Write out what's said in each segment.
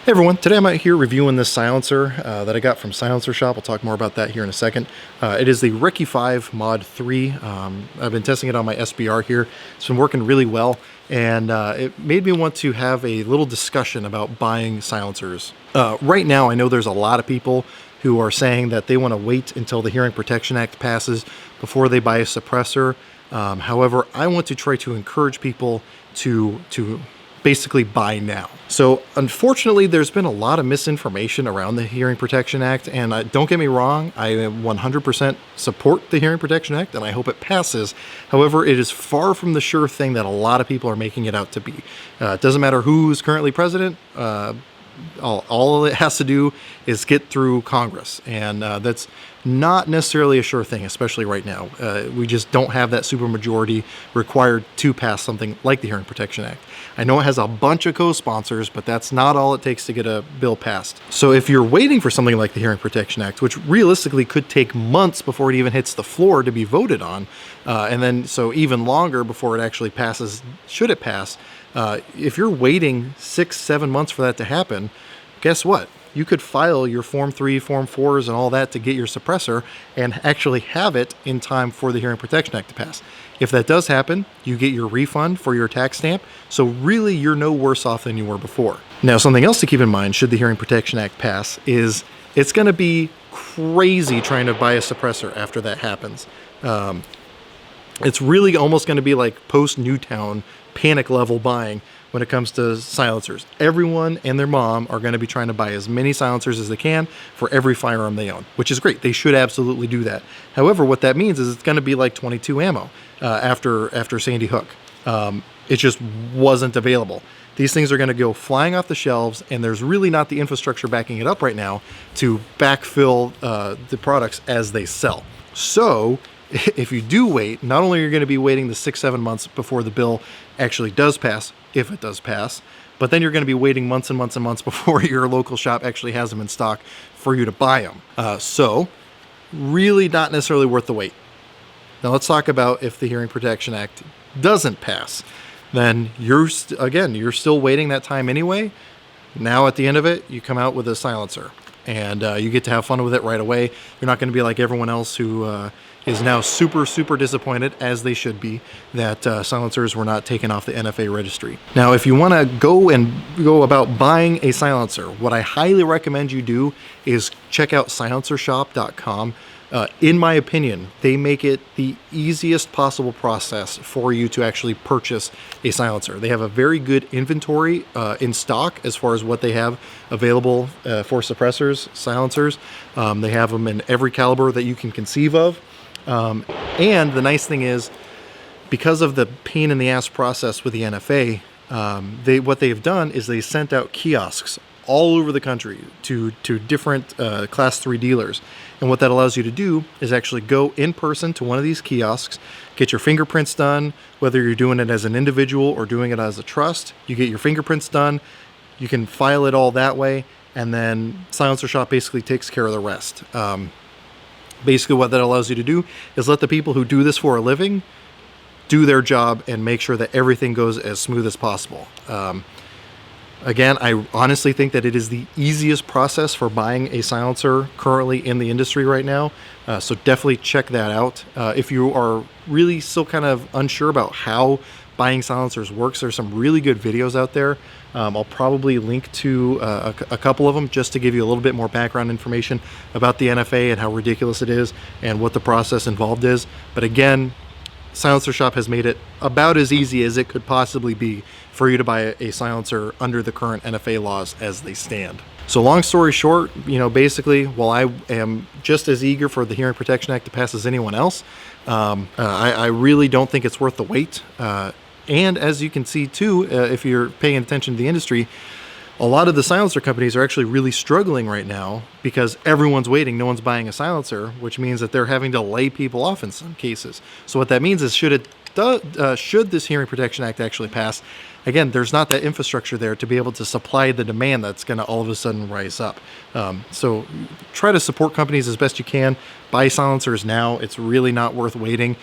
Hey everyone, today I'm out here reviewing this silencer that I got from Silencer Shop. I'll talk more about that here in a second. It is the Recce 5 Mod 3. I've been testing it on my SBR here. It's been working really well, and it made me want to have a little discussion about buying silencers. Right now, I know there's a lot of people who are saying that they want to wait until the Hearing Protection Act passes before they buy a suppressor. However, I want to try to encourage people to basically buy now. So unfortunately, there's been a lot of misinformation around the Hearing Protection Act, and don't get me wrong, I 100% support the Hearing Protection Act and I hope it passes. However, it is far from the sure thing that a lot of people are making it out to be. It doesn't matter who's currently president. All it has to do is get through Congress, and that's not necessarily a sure thing, especially right now. We just don't have that supermajority required to pass something like the Hearing Protection Act. I know it has a bunch of co-sponsors, but that's not all it takes to get a bill passed. So if you're waiting for something like the Hearing Protection Act, which realistically could take months before it even hits the floor to be voted on, and then so even longer before it actually passes, should it pass, if you're waiting 6-7 months for that to happen, guess what? You could file your Form 3, Form 4s, and all that to get your suppressor and actually have it in time for the Hearing Protection Act to pass. If that does happen, you get your refund for your tax stamp, so really you're no worse off than you were before. Now, something else to keep in mind should the Hearing Protection Act pass is it's going to be crazy trying to buy a suppressor after that happens. It's really almost going to be like post-Newtown panic level buying when it comes to silencers. Everyone and their mom are going to be trying to buy as many silencers as they can for every firearm they own, which is great. They should absolutely do that. However, what that means is it's going to be like 22 ammo after Sandy Hook. It just wasn't available. These things are going to go flying off the shelves, and there's really not the infrastructure backing it up right now to backfill the products as they sell. So if you do wait, not only are you going to be waiting the 6-7 months before the bill actually does pass, if it does pass, but then you're going to be waiting months and months and months before your local shop actually has them in stock for you to buy them. So really not necessarily worth the wait. Now let's talk about if the Hearing Protection Act doesn't pass. Then you're still waiting that time anyway. Now at the end of it, you come out with a silencer, and you get to have fun with it right away. You're not going to be like everyone else who is now super disappointed, as they should be, that silencers were not taken off the NFA registry. Now, if you want to go about buying a silencer, what I highly recommend you do is check out silencershop.com. In my opinion, they make it the easiest possible process for you to actually purchase a silencer. They have a very good inventory in stock as far as what they have available for suppressors, silencers. They have them in every caliber that you can conceive of. And the nice thing is, because of the pain in the ass process with the NFA, what they've done is they sent out kiosks all over the country to different Class 3 dealers. And what that allows you to do is actually go in person to one of these kiosks, get your fingerprints done, whether you're doing it as an individual or doing it as a trust. You get your fingerprints done, you can file it all that way, and then Silencer Shop basically takes care of the rest. Basically what that allows you to do is let the people who do this for a living do their job and make sure that everything goes as smooth as possible. Again, I honestly think that it is the easiest process for buying a silencer currently in the industry right now. So definitely check that out. If you are really still kind of unsure about how buying silencers works, there's some really good videos out there. I'll probably link to a couple of them just to give you a little bit more background information about the NFA and how ridiculous it is and what the process involved is. But again, Silencer Shop has made it about as easy as it could possibly be for you to buy a silencer under the current NFA laws as they stand. So long story short, basically, while I am just as eager for the Hearing Protection Act to pass as anyone else, I really don't think it's worth the wait. And as you can see too, if you're paying attention to the industry, a lot of the silencer companies are actually really struggling right now because everyone's waiting, no one's buying a silencer, which means that they're having to lay people off in some cases. So what that means is should this Hearing Protection Act actually pass, again, there's not that infrastructure there to be able to supply the demand that's going to all of a sudden rise up. So try to support companies as best you can. Buy silencers now. It's really not worth waiting.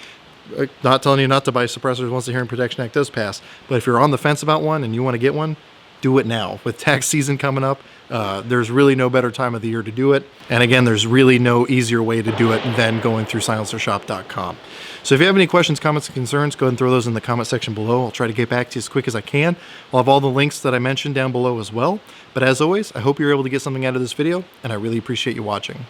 Not telling you not to buy suppressors once the Hearing Protection Act does pass, but if you're on the fence about one and you want to get one, do it now. With tax season coming up, there's really no better time of the year to do it. And again, there's really no easier way to do it than going through silencershop.com. So if you have any questions, comments, and concerns, go ahead and throw those in the comment section below. I'll try to get back to you as quick as I can. I'll have all the links that I mentioned down below as well. But as always, I hope you're able to get something out of this video, and I really appreciate you watching.